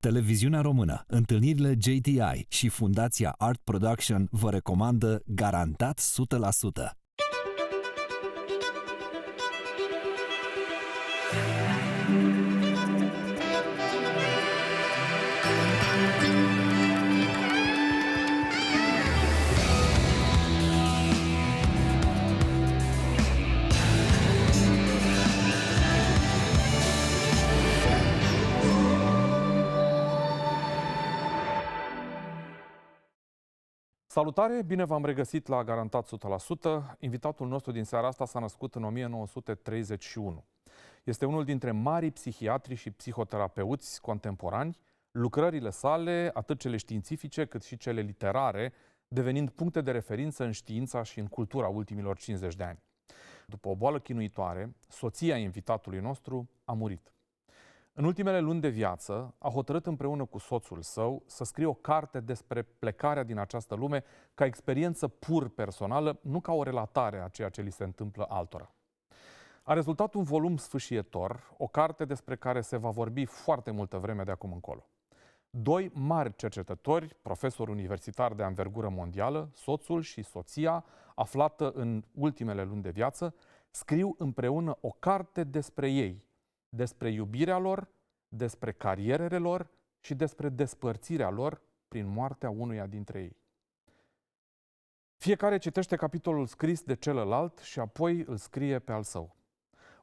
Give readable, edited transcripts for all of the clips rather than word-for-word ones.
Televiziunea Română, întâlnirile JTI și Fundația Art Production vă recomandă Garantat 100%. Salutare, bine v-am regăsit la Garantat 100%. Invitatul nostru din seara asta s-a născut în 1931. Este unul dintre marii psihiatri și psihoterapeuți contemporani, lucrările sale, atât cele științifice cât și cele literare, devenind puncte de referință în știința și în cultura ultimilor 50 de ani. După o boală chinuitoare, soția invitatului nostru a murit. În ultimele luni de viață, a hotărât împreună cu soțul său să scrie o carte despre plecarea din această lume ca experiență pur personală, nu ca o relatare a ceea ce li se întâmplă altora. A rezultat un volum sfâșietor, o carte despre care se va vorbi foarte multă vreme de acum încolo. Doi mari cercetători, profesori universitari de anvergură mondială, soțul și soția, aflată în ultimele luni de viață, scriu împreună o carte despre ei, despre iubirea lor, despre carierele lor și despre despărțirea lor prin moartea unuia dintre ei. Fiecare citește capitolul scris de celălalt și apoi îl scrie pe al său.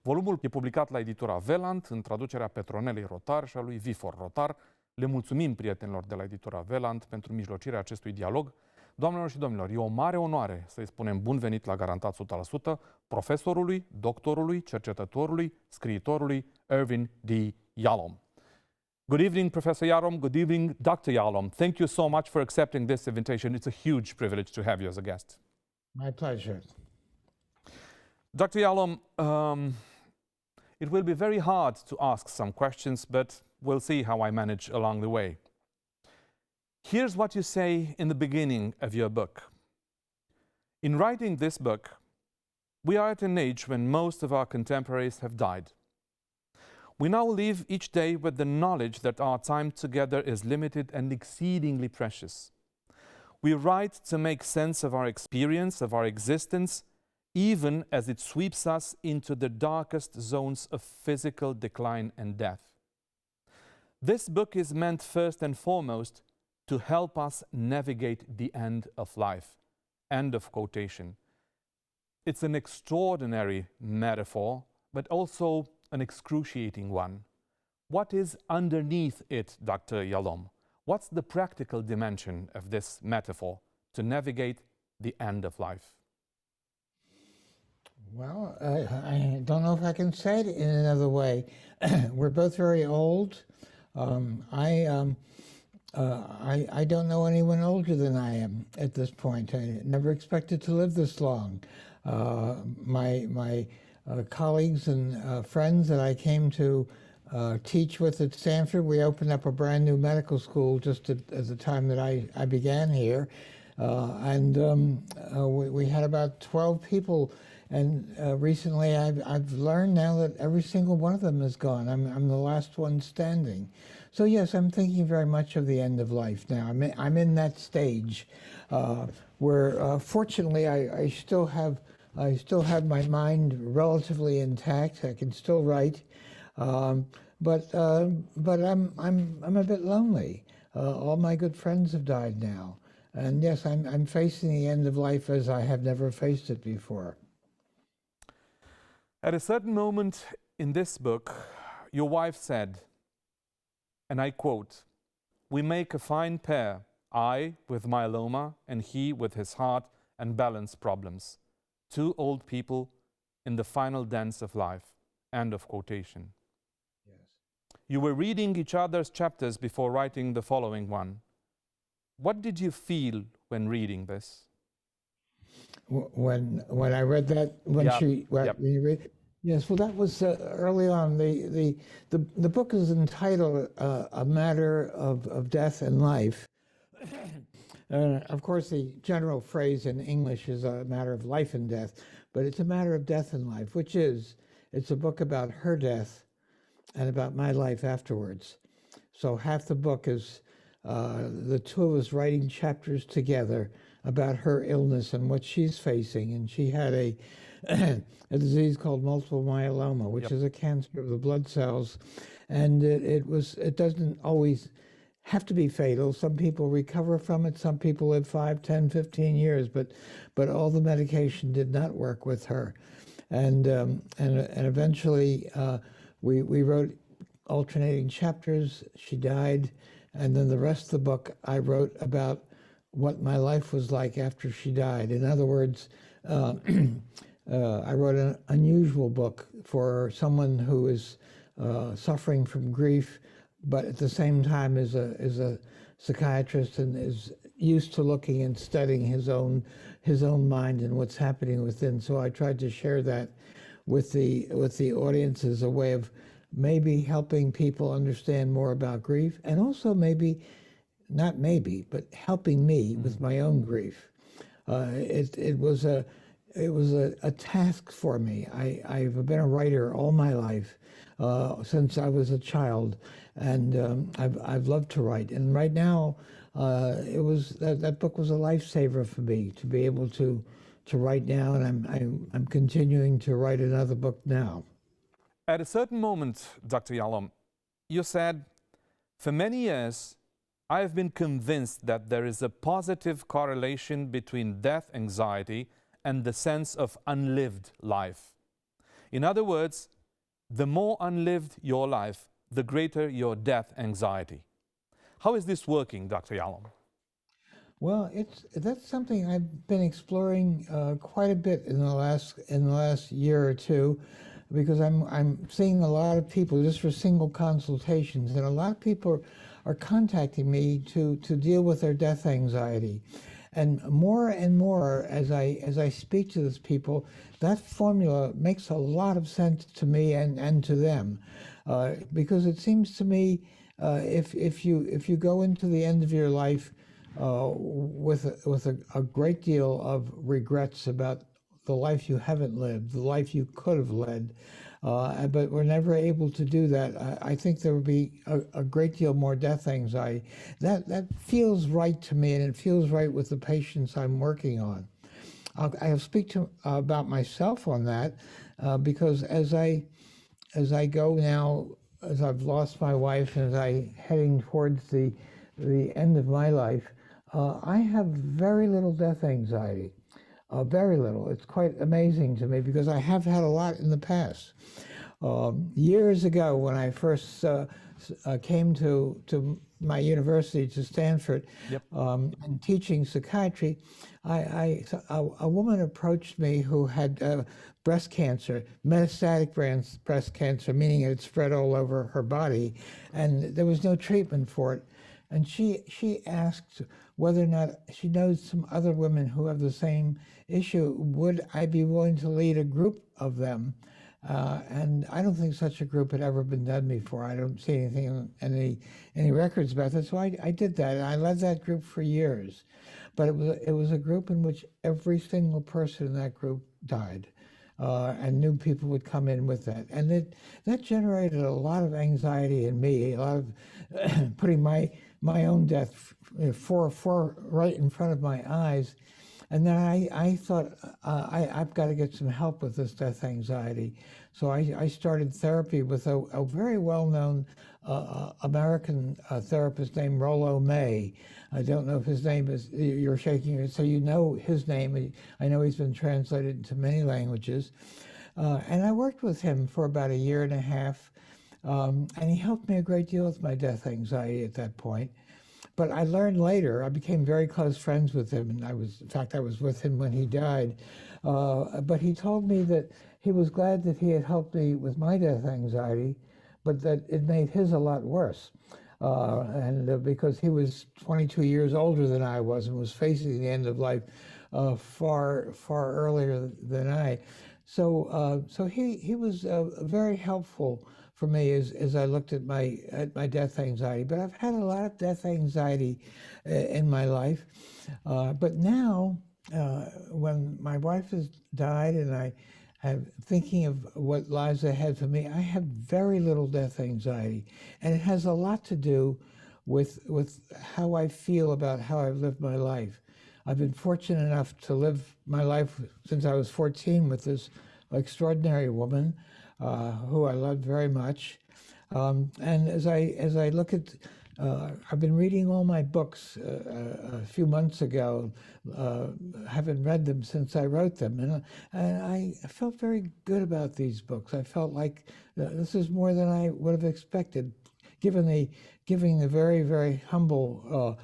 Volumul e publicat la editura Veland, în traducerea Petronelei Rotar și a lui Vifor Rotar. Le mulțumim prietenilor de la editura Veland pentru mijlocirea acestui dialog. Doamnelor și domnilor, e o mare onoare să-i spunem bun venit la Garantat 100% profesorului, doctorului, cercetătorului, scriitorului Irvin Yalom. Good evening, Professor Yalom. Good evening, Dr. Yalom. Thank you so much for accepting this invitation. It's a huge privilege to have you as a guest. My pleasure. Dr. Yalom, it will be very hard to ask some questions, but we'll see how I manage along the way. Here's what you say in the beginning of your book. In writing this book, we are at an age when most of our contemporaries have died. We now live each day with the knowledge that our time together is limited and exceedingly precious. We write to make sense of our experience, of our existence, even as it sweeps us into the darkest zones of physical decline and death. This book is meant first and foremost to help us navigate the end of life. End of quotation. It's an extraordinary metaphor, but also an excruciating one. What is underneath it, Dr. Yalom? What's the practical dimension of this metaphor to navigate the end of life? Well, I don't know if I can say it in another way. We're both very old. I don't know anyone older than I am at this point. I never expected to live this long. My colleagues and friends that I came to teach with at Stanford, we opened up a brand new medical school just at the time that I began here. We had about 12 people, and recently I've learned now that every single one of them is gone. I'm the last one standing. So yes, I'm thinking very much of the end of life now. I'm in that stage where fortunately I still have my mind relatively intact. I can still write, but I'm a bit lonely. All my good friends have died now, and yes, I'm facing the end of life as I have never faced it before. At a certain moment in this book, your wife said, and I quote, "We make a fine pair, I with myeloma and he with his heart and balance problems. Two old people in the final dance of life." End of quotation. Yes. You were reading each other's chapters before writing the following one. What did you feel when reading this? When I read that, when you read, yes, well, that was early on. The book is entitled "A Matter of Death and Life." Of course, the general phrase in English is a matter of life and death, but it's a matter of death and life, it's a book about her death and about my life afterwards. So half the book is the two of us writing chapters together about her illness and what she's facing. And she had a disease called multiple myeloma, which is a cancer of the blood cells. And it doesn't always have to be fatal. Some people recover from it. Some people live 5, 10, 15 years, but all the medication did not work with her. And eventually we wrote alternating chapters. She died. And then the rest of the book I wrote about what my life was like after she died. In other words, I wrote an unusual book for someone who is suffering from grief, but at the same time is a psychiatrist and is used to looking and studying his own mind and what's happening within. So I tried to share that with the audience as a way of maybe helping people understand more about grief, and also not maybe, but helping me with my own grief. It was a task for me. I've been a writer all my life since I was a child, and I've loved to write. And right now, that book was a lifesaver for me to be able to write now, and I'm continuing to write another book now. At a certain moment, Dr. Yalom, you said, for many years, I have been convinced that there is a positive correlation between death anxiety and the sense of unlived life. In other words, the more unlived your life, the greater your death anxiety. How is this working, Dr. Yalom? Well, that's something I've been exploring quite a bit in the last year or two, because I'm seeing a lot of people just for single consultations, and a lot of people are contacting me to deal with their death anxiety. And more as I speak to these people, that formula makes a lot of sense to me and to them, because it seems to me if you go into the end of your life with a great deal of regrets about the life you haven't lived, the life you could have led, but we're never able to do that, I think there would be a great deal more death anxiety. That feels right to me, and it feels right with the patients I'm working on. I'll speak about myself on that, because as I go now, as I've lost my wife and as I'm heading towards the end of my life, I have very little death anxiety. Very little. It's quite amazing to me, because I have had a lot in the past. Years ago, when I first came to my university, to Stanford, and teaching psychiatry, a woman approached me who had breast cancer, metastatic breast cancer, meaning it had spread all over her body, and there was no treatment for it. And she asked whether or not she knows some other women who have the same issue. Would I be willing to lead a group of them? And I don't think such a group had ever been done before. I don't see anything, any records about that. So I did that, and I led that group for years. But it was a group in which every single person in that group died. And new people would come in with that. And that generated a lot of anxiety in me, a lot of putting my own death right in front of my eyes. And then I thought, I've got to get some help with this death anxiety. So I started therapy with a very well-known American therapist named Rollo May. I don't know if his name is, you're shaking your head, so you know his name. I know he's been translated into many languages. And I worked with him for about 1.5 years. And he helped me a great deal with my death anxiety at that point. But I learned later, I became very close friends with him, and I was with him when he died. But he told me that he was glad that he had helped me with my death anxiety, but that it made his a lot worse. Because he was 22 years older than I was and was facing the end of life far earlier than I. So he was very helpful for me as I looked at my death anxiety. But I've had a lot of death anxiety in my life. But now, when my wife has died and thinking of what lies ahead for me, I have very little death anxiety, and it has a lot to do with how I feel about how I've lived my life. I've been fortunate enough to live my life since I was 14 with this extraordinary woman who I loved very much. And as I look at, I've been reading all my books a few months ago. Haven't read them since I wrote them, and I felt very good about these books. I felt like this is more than I would have expected, given the very, very humble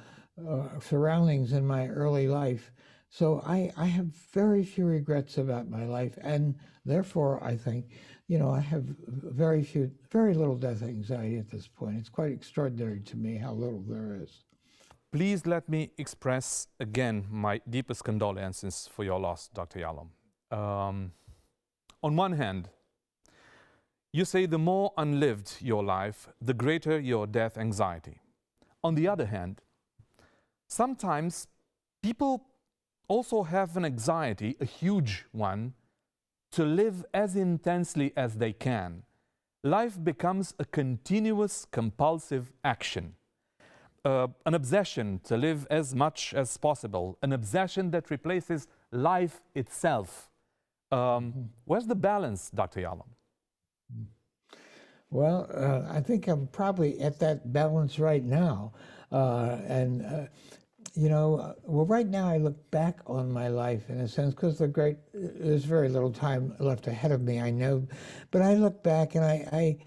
surroundings in my early life. So I have very few regrets about my life, and therefore I think, I have very little death anxiety at this point. It's quite extraordinary to me how little there is. Please let me express again my deepest condolences for your loss, Dr. Yalom. On one hand, you say the more unlived your life, the greater your death anxiety. On the other hand, sometimes people also have an anxiety, a huge one, to live as intensely as they can. Life becomes a continuous, compulsive action. An obsession to live as much as possible, an obsession that replaces life itself. Where's the balance, Dr. Yalom? Well, I think I'm probably at that balance right now. Right now I look back on my life in a sense, because there's very little time left ahead of me, I know, but I look back and I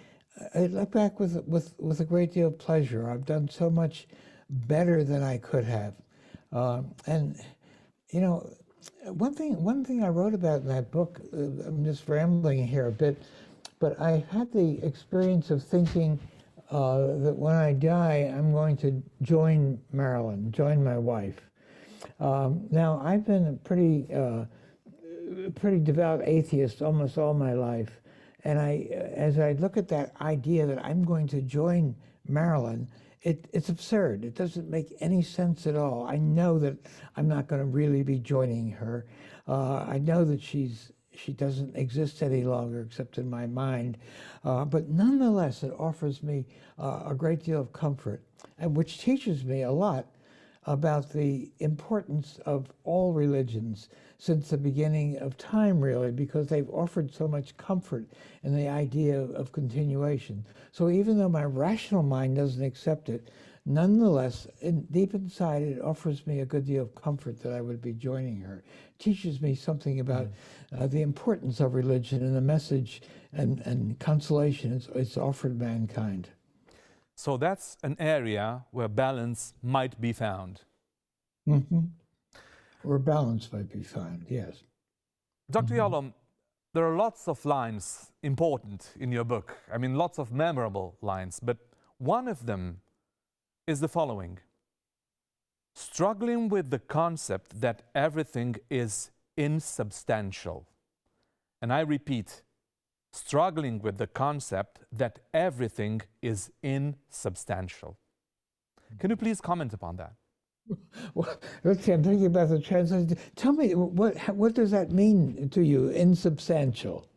look back with a great deal of pleasure. I've done so much better than I could have. One thing I wrote about in that book, I'm just rambling here a bit, but I had the experience of thinking that when I die, I'm going to join Marilyn, join my wife. Now, I've been a pretty devout atheist almost all my life, and as I look at that idea that I'm going to join Marilyn, it's absurd. It doesn't make any sense at all. I know that I'm not going to really be joining her. I know that she doesn't exist any longer except in my mind. But nonetheless, it offers me a great deal of comfort, and which teaches me a lot about the importance of all religions since the beginning of time, really, because they've offered so much comfort in the idea of continuation. So even though my rational mind doesn't accept it, nonetheless, deep inside, it offers me a good deal of comfort that I would be joining her. It teaches me something about the importance of religion and the message and consolation it's offered mankind. So that's an area where balance might be found. Mm-hmm. Where balance might be found, yes. Dr. Yalom, there are lots of lines important in your book. I mean, lots of memorable lines, but one of them is the following: struggling with the concept that everything is insubstantial. And I repeat, struggling with the concept that everything is insubstantial. Can you please comment upon that? Well, let's see, I'm thinking about the translation. Tell me, what does that mean to you, insubstantial?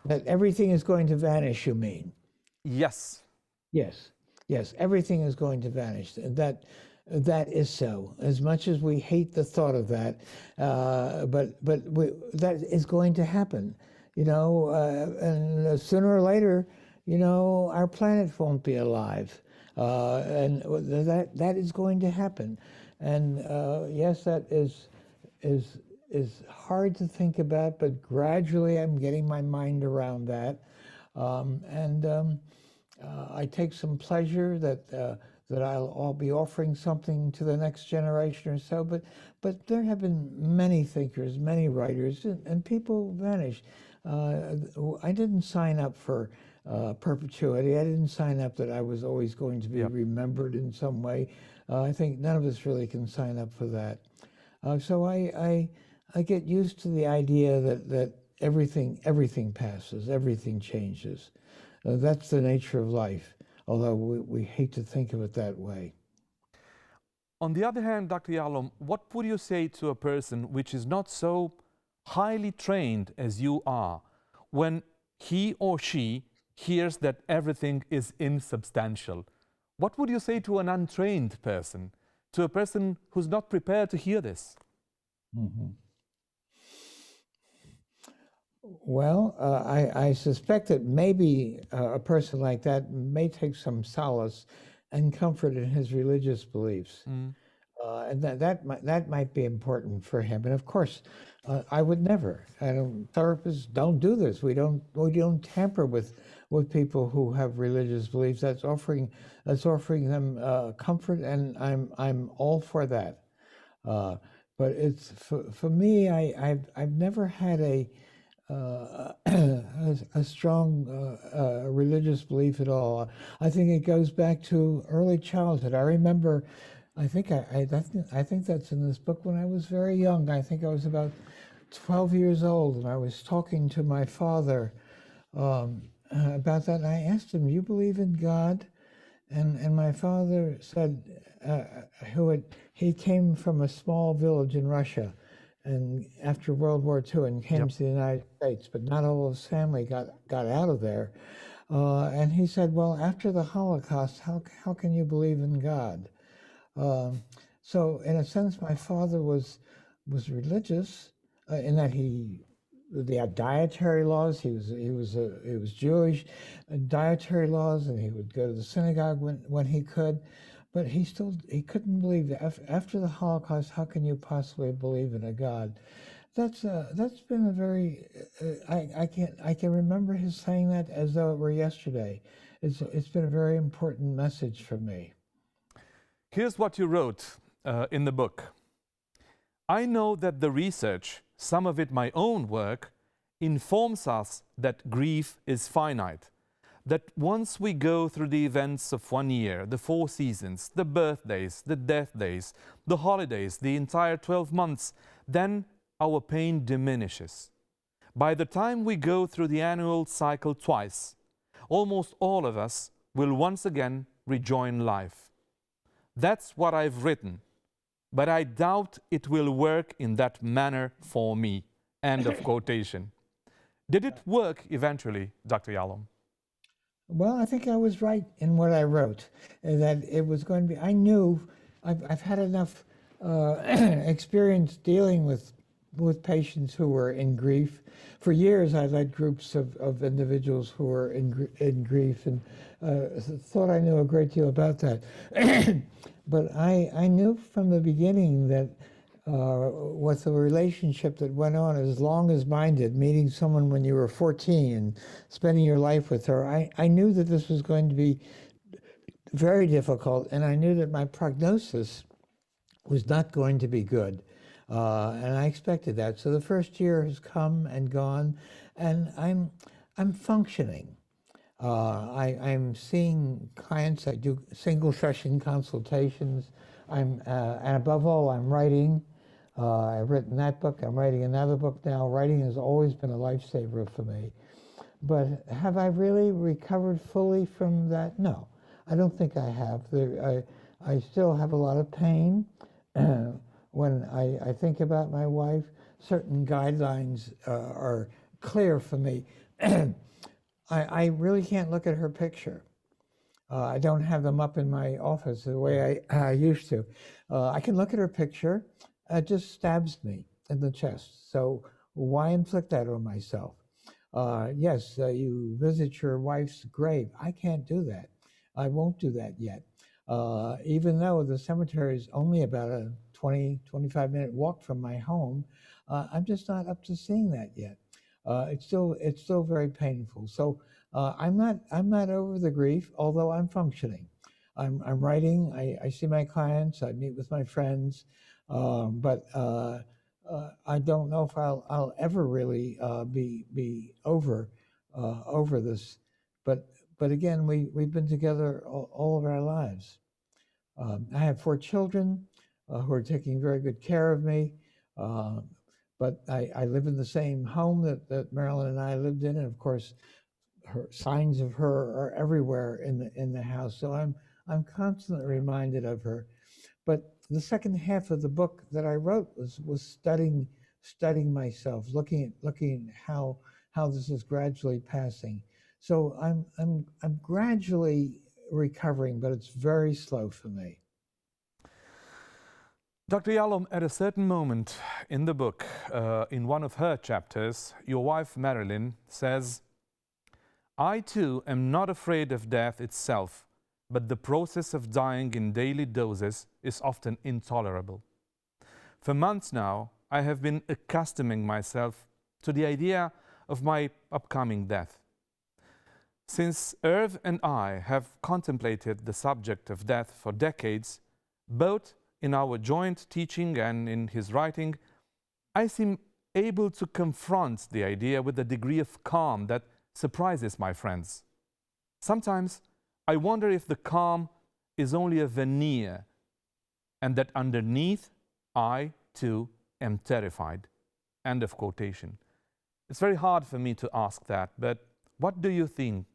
That everything is going to vanish, you mean? Yes. Yes, everything is going to vanish. That is so. As much as we hate the thought of that, that is going to happen. And sooner or later, our planet won't be alive. And that is going to happen. And yes, that is hard to think about, but gradually I'm getting my mind around that. I take some pleasure that I'll be offering something to the next generation or so, but there have been many thinkers, many writers, and people vanish. I didn't sign up for perpetuity. I didn't sign up that I was always going to be remembered in some way. I think none of us really can sign up for that. So I get used to the idea that everything passes, everything changes. That's the nature of life, although we hate to think of it that way. On the other hand, Dr. Yalom, what would you say to a person which is not so highly trained as you are, when he or she hears that everything is insubstantial? What would you say to an untrained person, to a person who's not prepared to hear this? Mm-hmm. Well, I suspect that maybe a person like that may take some solace and comfort in his religious beliefs. And that might be important for him. And of course, I would never. Therapists don't do this. We don't tamper with people who have religious beliefs. That's offering them comfort, and I'm all for that. But it's for me. I've never had a strong religious belief at all. I think it goes back to early childhood. I remember, I think that's in this book, when I was very young. I think I was about 12 years old, and I was talking to my father about that. And I asked him, "You believe in God?" And my father said, he came from a small village in Russia, and after World War II, and came to the United States, but not all of his family got out of there. And he said, "Well, after the Holocaust, how can you believe in God?" So in a sense, my father was religious in that they had dietary laws. He was Jewish, dietary laws, and he would go to the synagogue when he could. But he couldn't believe that after the Holocaust. How can you possibly believe in a God? That's been a very I can remember his saying that as though it were yesterday. It's been a very important message for me. Here's what you wrote in the book. I know that the research, some of it my own work, informs us that grief is finite. That once we go through the events of one year, the 4 seasons, the birthdays, the death days, the holidays, the entire 12 months, then our pain diminishes. By the time we go through the annual cycle twice, almost all of us will once again rejoin life. That's what I've written, but I doubt it will work in that manner for me. End of quotation. Did it work eventually, Dr. Yalom? Well, I think I was right in what I wrote, that it was going to be. I knew I've had enough experience dealing with patients who were in grief. For years, I led groups of individuals who were in grief, and thought I knew a great deal about that. But I knew from the beginning that with the relationship that went on as long as mine did, meeting someone when you were 14 and spending your life with her, I knew that this was going to be very difficult, and I knew that my prognosis was not going to be good. And I expected that. So the first year has come and gone, and I'm functioning. I'm seeing clients. I do single session consultations. And above all, I'm writing. I've written that book. I'm writing another book now. Writing has always been a lifesaver for me. But have I really recovered fully from that? No, I don't think I have. I still have a lot of pain. When I think about my wife, certain guidelines are clear for me. I really can't look at her picture. I don't have them up in my office the way I used to. I can look at her picture. It just stabs me in the chest. So why inflict that on myself? Yes, you visit your wife's grave. I can't do that. I won't do that yet. Even though the cemetery is only about a 20-25-minute walk from my home, I'm just not up to seeing that yet. It's still very painful. So I'm not over the grief, although I'm functioning. I'm writing. I see my clients. I meet with my friends, but I don't know if I'll ever really be over this. But again, we've been together all of our lives. I have 4 children who are taking very good care of me. But I live in the same home that Marilyn and I lived in, and of course, signs of her are everywhere in the house. So I'm constantly reminded of her. But the second half of the book that I wrote was studying studying myself, looking at how this is gradually passing. So I'm gradually recovering, but it's very slow for me. Dr. Yalom, at a certain moment in the book, in one of her chapters, your wife Marilyn says, "I too am not afraid of death itself, but the process of dying in daily doses is often intolerable. For months now, I have been accustoming myself to the idea of my upcoming death. Since Irv and I have contemplated the subject of death for decades, both in our joint teaching and in his writing, I seem able to confront the idea with a degree of calm that surprises my friends. Sometimes I wonder if the calm is only a veneer and that underneath I, too, am terrified." End of quotation. It's very hard for me to ask that, but what do you think?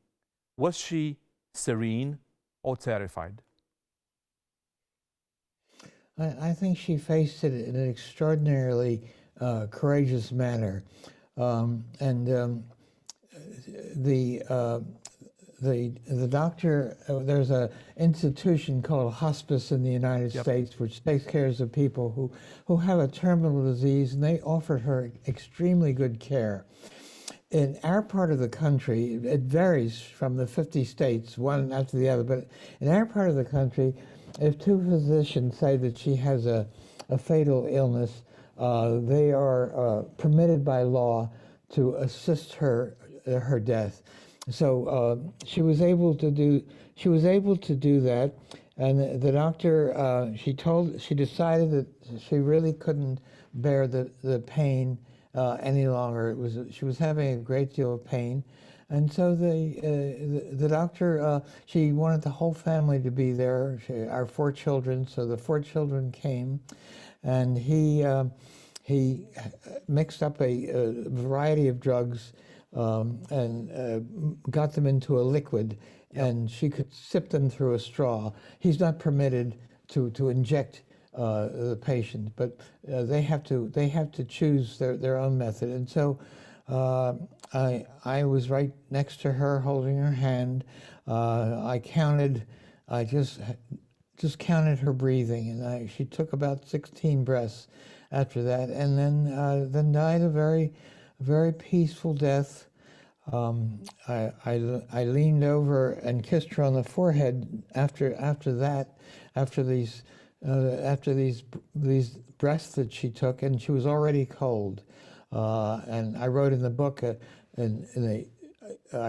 Was she serene or terrified? I think she faced it in an extraordinarily courageous manner. The doctor, there's an institution called hospice in the United States, which takes care of people who have a terminal disease, and they offered her extremely good care. In our part of the country, it varies from the 50 states, one after the other, but in our part of the country, if two physicians say that she has a fatal illness, they are permitted by law to assist her death. So she was able to do that, and the doctor she decided that she really couldn't bear the pain any longer. She was having a great deal of pain, and so the doctor she wanted the whole family to be there. Our 4 children, so the 4 children came, and he mixed up a variety of drugs. And got them into a liquid, and she could sip them through a straw. He's not permitted to inject the patient, but they have to choose their own method. And so I was right next to her, holding her hand. I just counted her breathing, and she took about 16 breaths after that, and then died a very peaceful death. I leaned over and kissed her on the forehead after these breaths that she took, and she was already cold. And I wrote in the book, I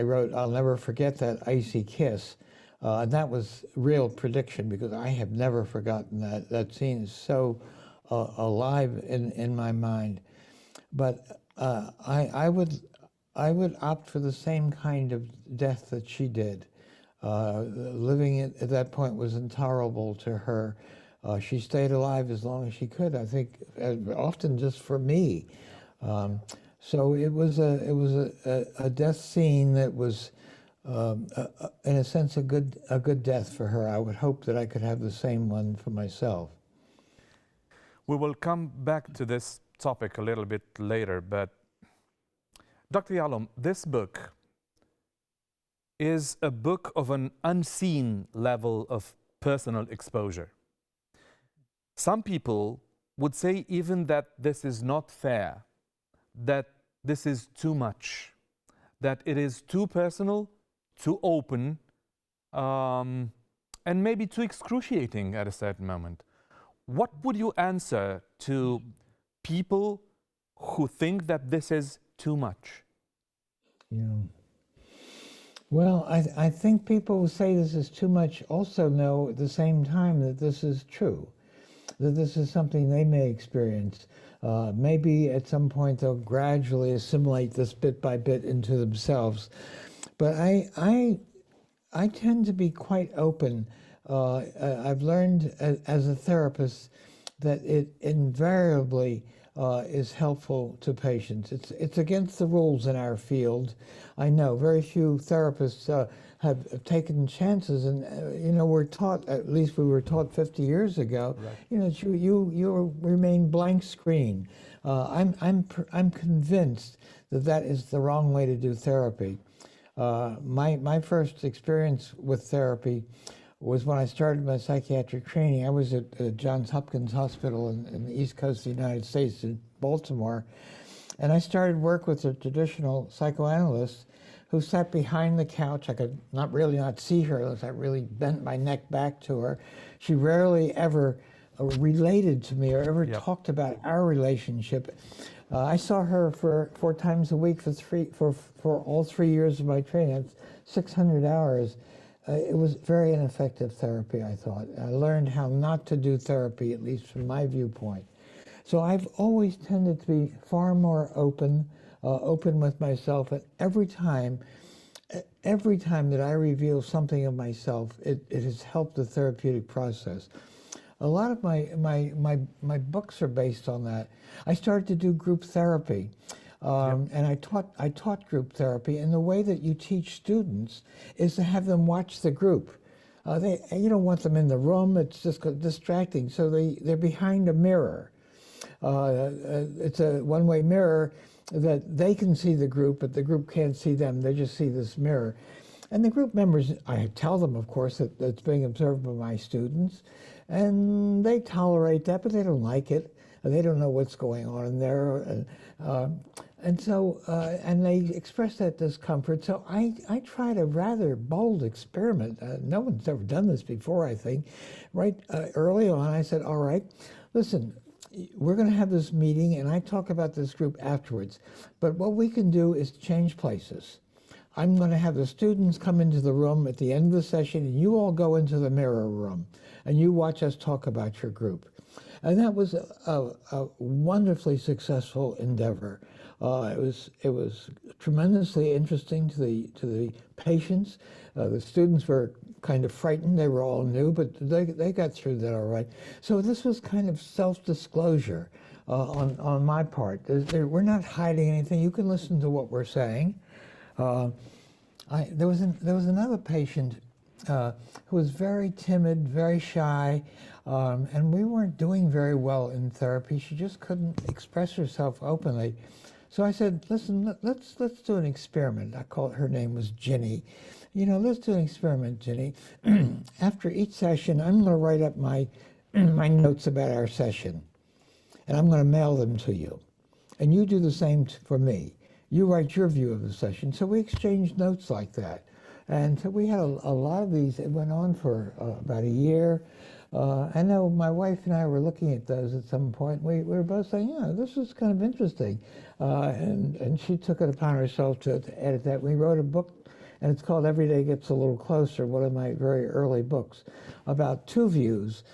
wrote, "I'll never forget that icy kiss." And that was real prediction, because I have never forgotten that. That scene is so alive in my mind. But I would opt for the same kind of death that she did. Living at that point was intolerable to her. She stayed alive as long as she could, I think, often just for me. So it was a death scene that was, in a sense, a good death for her. I would hope that I could have the same one for myself. We will come back to this topic a little bit later, but Dr. Yalom, this book is a book of an unseen level of personal exposure. Some people would say even that this is not fair, that this is too much, that it is too personal, too open, and maybe too excruciating at a certain moment. What would you answer to people who think that this is too much? Yeah. Well, I think people who say this is too much also know at the same time that this is true, that this is something they may experience. Maybe at some point they'll gradually assimilate this bit by bit into themselves. But I tend to be quite open. I've learned as a therapist that it invariably is helpful to patients. It's against the rules in our field. I know very few therapists have taken chances, and you know, we're taught, at least we were taught 50 years ago, Right. you know, you remain blank screen. I'm convinced that that is the wrong way to do therapy. My first experience with therapy was when I started my psychiatric training. I was at Johns Hopkins Hospital in the East Coast of the United States in Baltimore, and I started work with a traditional psychoanalyst who sat behind the couch. I could not see her as I really bent my neck back to her. She rarely ever related to me or ever talked about our relationship. I saw her for 4 times a week for all 3 years of my training. That's 600 hours. It was very ineffective therapy, I thought. I learned how not to do therapy, at least from my viewpoint. So I've always tended to be far more open with myself, and every time that I reveal something of myself, it has helped the therapeutic process. A lot of my books are based on that. I started to do group therapy, and I taught group therapy. And the way that you teach students is to have them watch the group. You don't want them in the room; it's just distracting. So they're behind a mirror. It's a one-way mirror that they can see the group, but the group can't see them. They just see this mirror. And the group members, I tell them, of course, that it's being observed by my students, and they tolerate that, but they don't like it. They don't know what's going on in there. And they express that discomfort. So I tried a rather bold experiment. No one's ever done this before, I think. Right early on, I said, all right, listen, we're going to have this meeting, and I talk about this group afterwards. But what we can do is change places. I'm going to have the students come into the room at the end of the session, and you all go into the mirror room, and you watch us talk about your group. And that was a wonderfully successful endeavor. It was tremendously interesting to the patients. The students were kind of frightened. They were all new, but they got through that all right. So this was kind of self-disclosure on my part. We're not hiding anything. You can listen to what we're saying. There was another patient who was very timid, very shy, and we weren't doing very well in therapy. She just couldn't express herself openly. So I said, listen, let's do an experiment. Her name was Ginny. You know, let's do an experiment, Ginny. After each session, I'm going to write up my notes about our session, and I'm going to mail them to you. And you do the same for me. You write your view of the session. So we exchanged notes like that. And so we had a lot of these. It went on for about a year. I know my wife and I were looking at those at some point. We were both saying, yeah, this is kind of interesting. And she took it upon herself to edit that. We wrote a book, and it's called Every Day Gets a Little Closer, one of my very early books, about 2 views.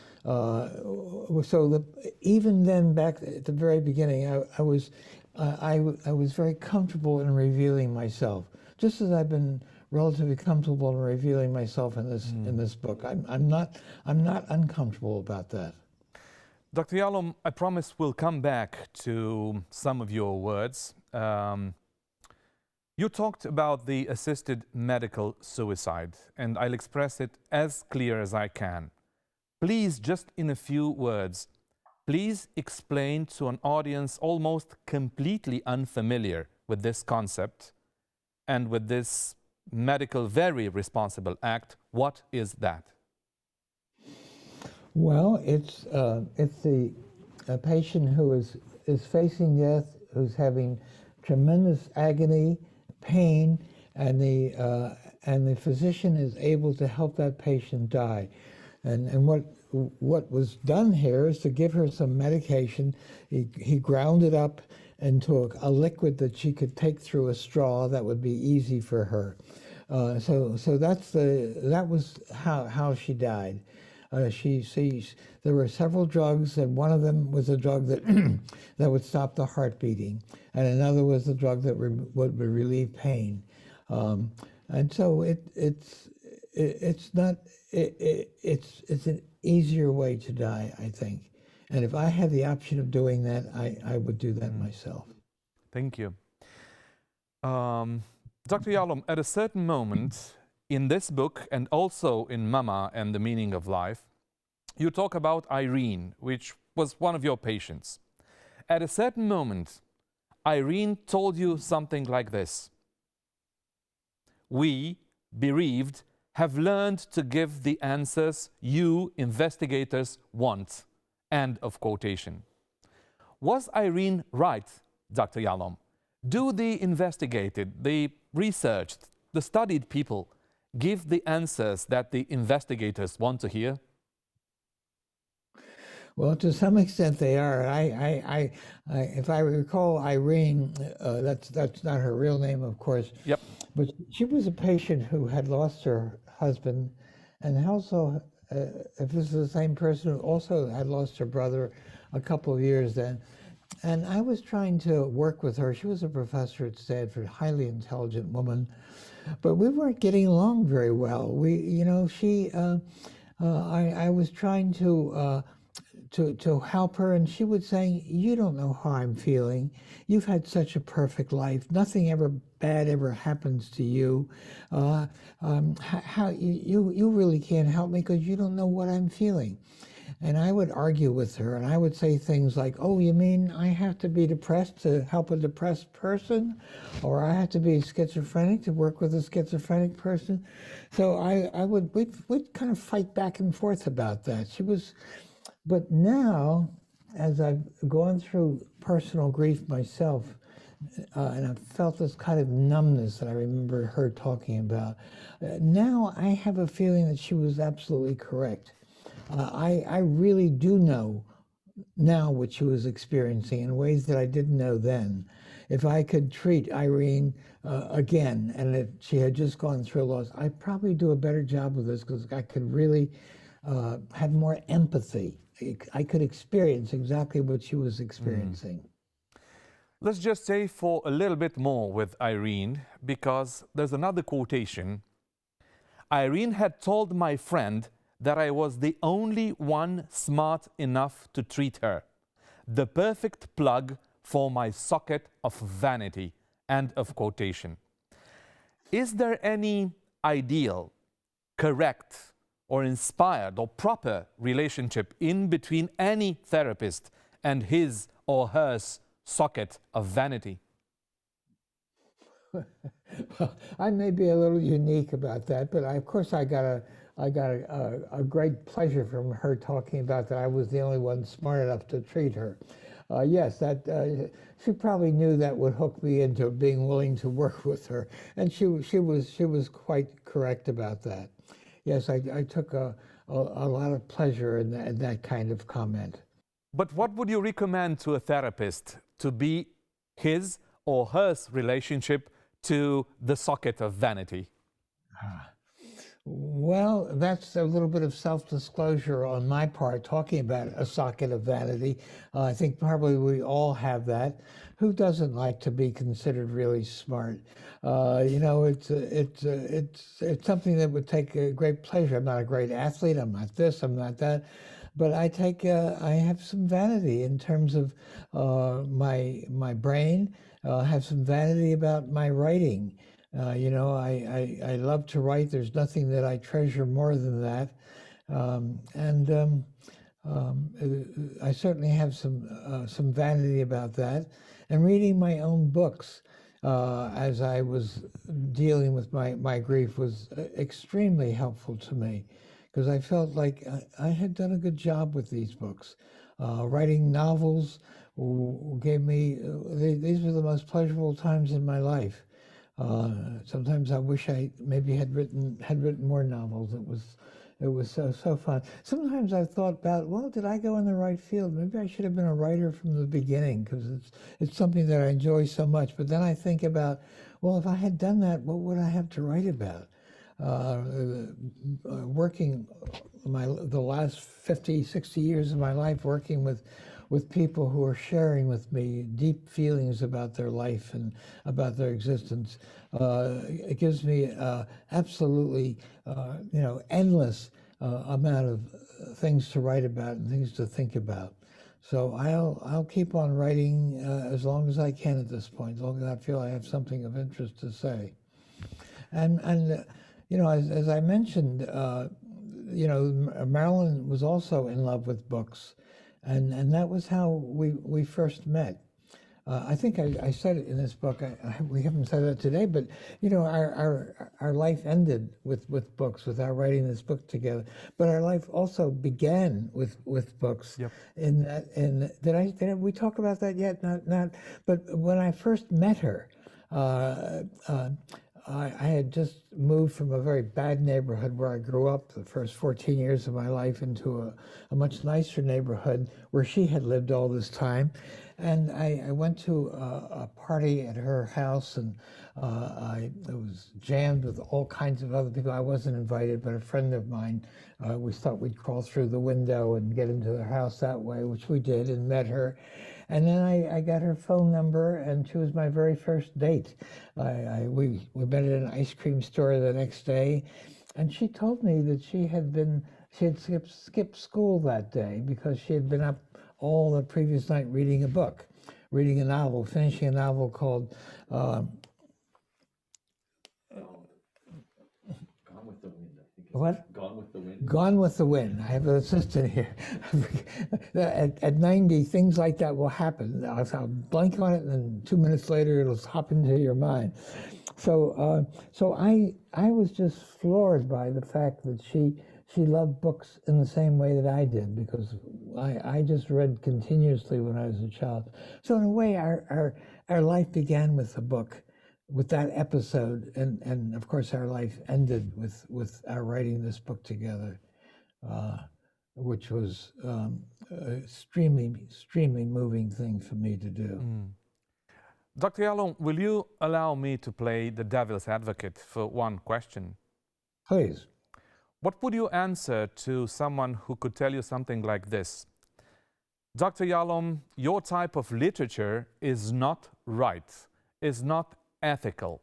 Even then, back at the very beginning, I was very comfortable in revealing myself, just as I've been relatively comfortable in revealing myself in this book. I'm not uncomfortable about that. Dr. Yalom, I promise we'll come back to some of your words. You talked about the assisted medical suicide, and I'll express it as clear as I can. Please, just in a few words, please explain to an audience almost completely unfamiliar with this concept and with this medical, very responsible act. What is that? Well, it's a patient who is facing death, who's having tremendous agony, pain, and the physician is able to help that patient die. And what was done here is to give her some medication. He ground it up into a liquid that she could take through a straw that would be easy for her. So that was how she died. There were several drugs, and one of them was a drug that that would stop the heart beating, and another was a drug that would relieve pain. And so it's an easier way to die, I think. And if I had the option of doing that, I would do that myself. Thank you. Dr. Yalom, at a certain moment, In this book, and also in Mama and the Meaning of Life, you talk about Irene, which was one of your patients. At a certain moment, Irene told you something like this: "We, bereaved, have learned to give the answers you, investigators, want." End of quotation. Was Irene right, Dr. Yalom? Do the investigated, the researched, the studied people give the answers that the investigators want to hear? Well, to some extent they are. If I recall, Irene, that's not her real name, of course. Yep. But she was a patient who had lost her husband, and also, if this is the same person, who also had lost her brother a couple of years then. And I was trying to work with her. She was a professor at Stanford, highly intelligent woman, but we weren't getting along very well. I was trying to help her, and she was saying, "You don't know how I'm feeling. You've had such a perfect life. Nothing ever bad ever happens to you. How you really can't help me because you don't know what I'm feeling." And I would argue with her, and I would say things like, "Oh, you mean I have to be depressed to help a depressed person? Or I have to be schizophrenic to work with a schizophrenic person?" So we'd kind of fight back and forth about that. But now, as I've gone through personal grief myself, and I've felt this kind of numbness that I remember her talking about, now I have a feeling that she was absolutely correct. I really do know now what she was experiencing in ways that I didn't know then. If I could treat Irene again, and if she had just gone through a loss, I'd probably do a better job with this because I could really have more empathy. I could experience exactly what she was experiencing. Let's just say for a little bit more with Irene, because there's another quotation. Irene had told my friend that I was the only one smart enough to treat her, the perfect plug for my socket of vanity. End of quotation. Is there any ideal, correct, or inspired or proper relationship in between any therapist and his or her socket of vanity? Well, I may be a little unique about that, but of course I got a great pleasure from her talking about that I was the only one smart enough to treat her. Yes, she probably knew that would hook me into being willing to work with her, and she was quite correct about that. Yes, I took a lot of pleasure in that kind of comment. But what would you recommend to a therapist to be his or her relationship to the socket of vanity? Well, that's a little bit of self-disclosure on my part, talking about a socket of vanity. I think probably we all have that. Who doesn't like to be considered really smart? It's something that would take a great pleasure. I'm not a great athlete. I'm not this. I'm not that. But I have some vanity in terms of my brain. Have some vanity about my writing. I love to write. There's nothing that I treasure more than that. I certainly have some vanity about that. And reading my own books as I was dealing with my grief was extremely helpful to me, because I felt like I had done a good job with these books. Writing novels gave me, these were the most pleasurable times in my life. Sometimes I wish I maybe had written more novels. It was so fun. Sometimes I've thought about, well, did I go in the right field? Maybe I should have been a writer from the beginning, because it's something that I enjoy so much. But then I think about, well, if I had done that, what would I have to write about? Working the last 50, 60 years of my life working with people who are sharing with me deep feelings about their life and about their existence. It gives me absolutely, endless amount of things to write about and things to think about. So I'll keep on writing as long as I can at this point, as long as I feel I have something of interest to say. And You know, as I mentioned, you know, Marilyn was also in love with books, and that was how we first met. I think I said it in this book. We haven't said that today, but you know, our life ended with books, with our writing this book together. But our life also began with books. Yep. Did we talk about that yet? Not. But when I first met her, I had just moved from a very bad neighborhood where I grew up the first 14 years of my life into a much nicer neighborhood where she had lived all this time. And I went to a party at her house, and it was jammed with all kinds of other people. I wasn't invited, but a friend of mine, we thought we'd crawl through the window and get into their house that way, which we did, and met her. And then I got her phone number, and she was my very first date. We met at an ice cream store the next day, and she told me that she had skipped school that day because she had been up all the previous night reading a book, reading a novel, finishing a novel called Gone with the Wind, I think. What? Gone with the Wind. Gone with the Wind. I have an assistant here. At 90, things like that will happen. I'll blank on it, and then 2 minutes later, it'll hop into your mind. So I was just floored by the fact that she loved books in the same way that I did, because I just read continuously when I was a child. So in a way, our life began with a book, with that episode, and of course our life ended with our writing this book together, which was extremely moving thing for me to do. Dr. Yalom, will you allow me to play the devil's advocate for one question? Please. What would you answer to someone who could tell you something like this? Dr. Yalom, your type of literature is not right, is not ethical.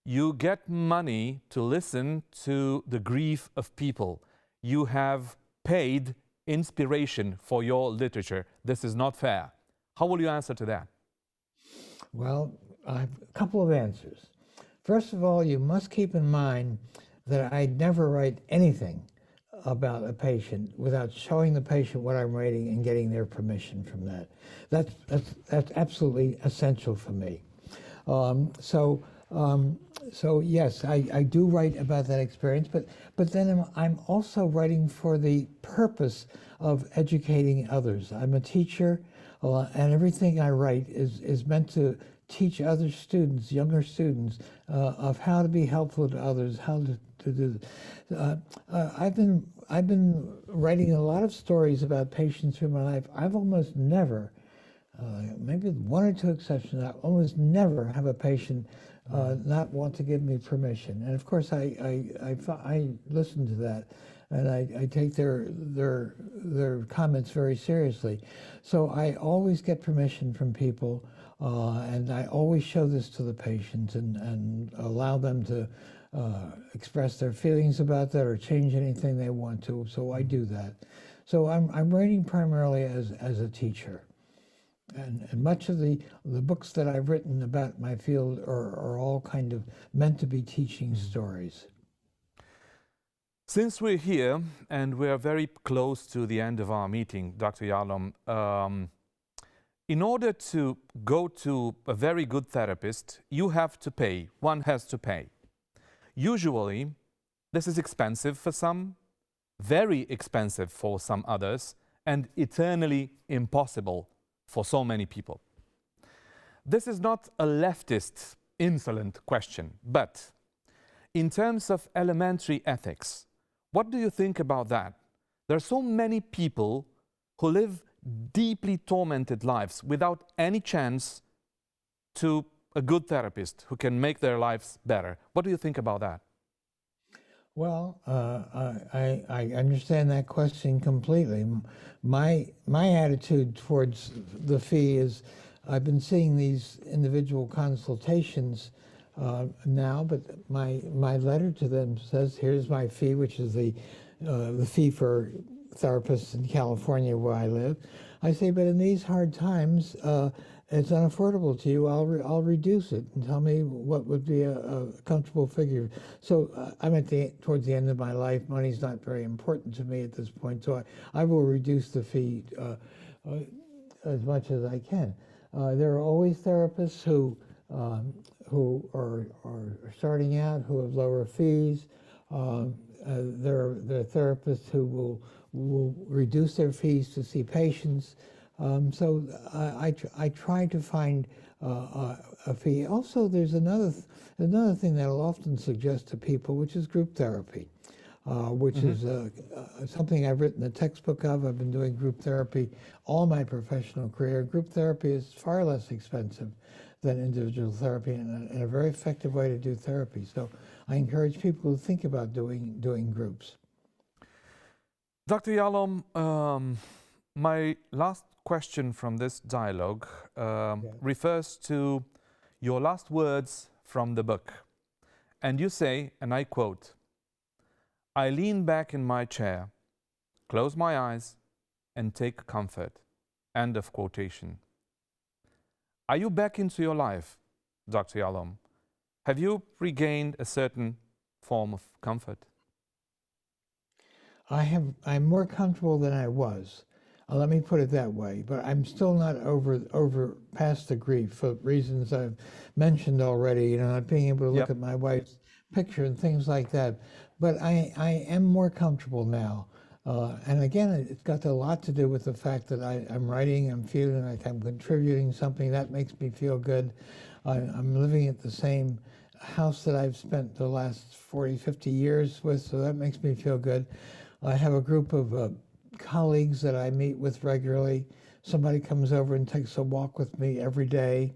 You get money to listen to the grief of people. You have paid inspiration for your literature. This is not fair. How will you answer to that? Well, I have a couple of answers. First of all, you must keep in mind that I never write anything about a patient without showing the patient what I'm writing and getting their permission from that. That's absolutely essential for me. So yes, I do write about that experience, but then I'm also writing for the purpose of educating others. I'm a teacher, and everything I write is meant to teach other students, younger students, of how to be helpful to others, how to do this. I've been writing a lot of stories about patients through my life. I've almost never, maybe one or two exceptions, I almost never have a patient not want to give me permission. And of course, I listen to that, and I take their comments very seriously. So I always get permission from people, and I always show this to the patients and allow them to express their feelings about that or change anything they want to. So I do that. So I'm writing primarily as a teacher. And much of the books that I've written about my field are all kind of meant to be teaching stories. Since we're here and we're very close to the end of our meeting, Dr. Yalom, in order to go to a very good therapist, you have to pay. One has to pay. Usually, this is expensive for some, very expensive for some others, and eternally impossible for so many people. This is not a leftist, insolent question, but in terms of elementary ethics, what do you think about that? There are so many people who live deeply tormented lives without any chance to a good therapist who can make their lives better. What do you think about that? Well, I understand that question completely. My attitude towards the fee is, I've been seeing these individual consultations now, but my letter to them says, here's my fee, which is the fee for therapists in California where I live. I say, but in these hard times, it's unaffordable to you. I'll reduce it and tell me what would be a comfortable figure. So I'm towards the end of my life. Money's not very important to me at this point. So I will reduce the fee as much as I can. There are always therapists who are starting out, who have lower fees. There are therapists who will reduce their fees to see patients. So I try to find a fee. Also, there's another thing that I'll often suggest to people, which is group therapy, which is something I've written a textbook of. I've been doing group therapy all my professional career. Group therapy is far less expensive than individual therapy and a very effective way to do therapy. So I encourage people to think about doing groups. Dr. Yalom, my last question from this dialogue refers to your last words from the book. And you say, and I quote, "I lean back in my chair, close my eyes, and take comfort." End of quotation. Are you back into your life, Dr. Yalom? Have you regained a certain form of comfort? I'm more comfortable than I was. Let me put it that way. But I'm still not over past the grief for reasons I've mentioned already. Not being able to look at my wife's picture and things like that. But I am more comfortable now. And again, it's got a lot to do with the fact that I'm writing, I'm feeling like I'm contributing something. That makes me feel good. I'm living at the same house that I've spent the last 40, 50 years with, so that makes me feel good. I have a group of colleagues that I meet with regularly. Somebody comes over and takes a walk with me every day.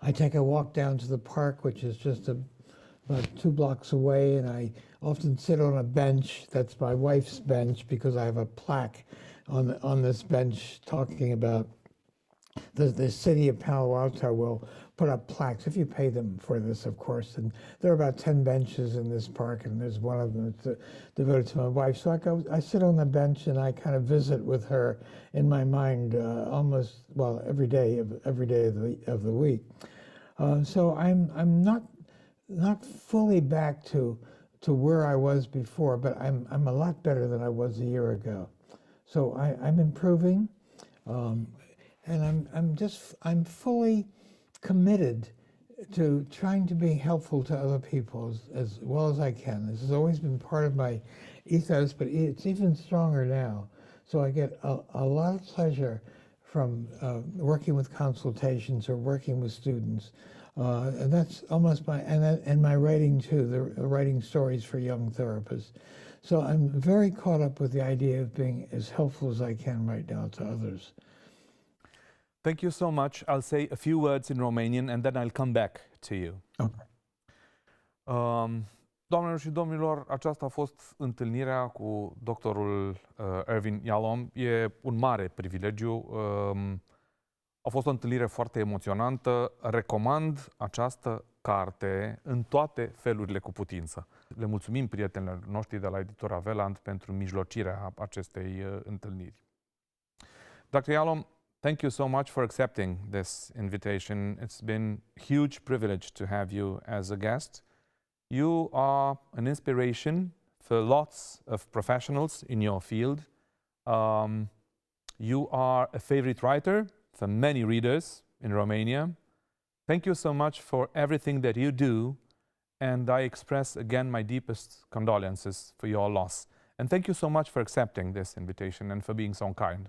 I take a walk down to the park, which is just about 2 blocks away, and I often sit on a bench. That's my wife's bench, because I have a plaque on this bench talking about the city of Palo Alto will put up plaques, if you pay them for this, of course. And there are about 10 benches in this park, and there's one of them that's devoted to my wife. So I sit on the bench and I kind of visit with her in my mind every day of the week. So I'm not fully back to where I was before, but I'm a lot better than I was a year ago. So I'm improving, and I'm fully committed to trying to be helpful to other people as well as I can. This has always been part of my ethos, but it's even stronger now. So I get a lot of pleasure from working with consultations or working with students. And that's almost and my writing too, the writing stories for young therapists. So I'm very caught up with the idea of being as helpful as I can right now to others. Thank you so much. I'll say a few words in Romanian and then I'll come back to you. Okay. Doamnelor și domnilor, aceasta a fost întâlnirea cu doctorul Irvin Yalom. E un mare privilegiu. A fost o întâlnire foarte emoționantă. Recomand această carte în toate felurile cu putință. Le mulțumim prietenilor noștri de la Editura Veland pentru mijlocirea acestei întâlniri. Dr. Yalom, thank you so much for accepting this invitation. It's been a huge privilege to have you as a guest. You are an inspiration for lots of professionals in your field. You are a favorite writer for many readers in Romania. Thank you so much for everything that you do, and I express again my deepest condolences for your loss. And thank you so much for accepting this invitation and for being so kind.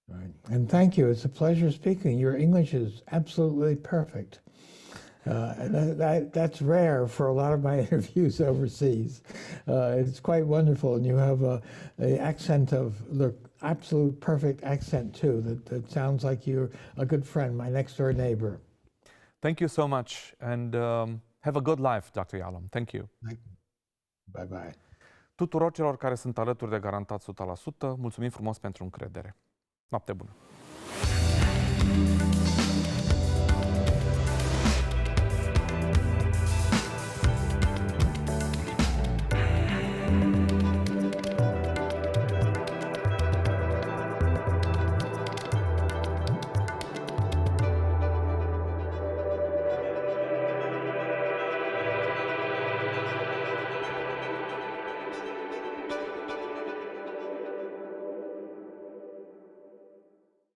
Right. And thank you. It's a pleasure speaking. Your English is absolutely perfect. And that's rare for a lot of my interviews overseas. It's quite wonderful, and you have the accent the absolute perfect accent too. That sounds like you're a good friend, my next door neighbor. Thank you so much, and have a good life, Dr. Yalom. Thank you. Bye bye. Tuturor celor care sunt alături de Garantat 100%, mulțumim frumos pentru încredere. Noapte bună!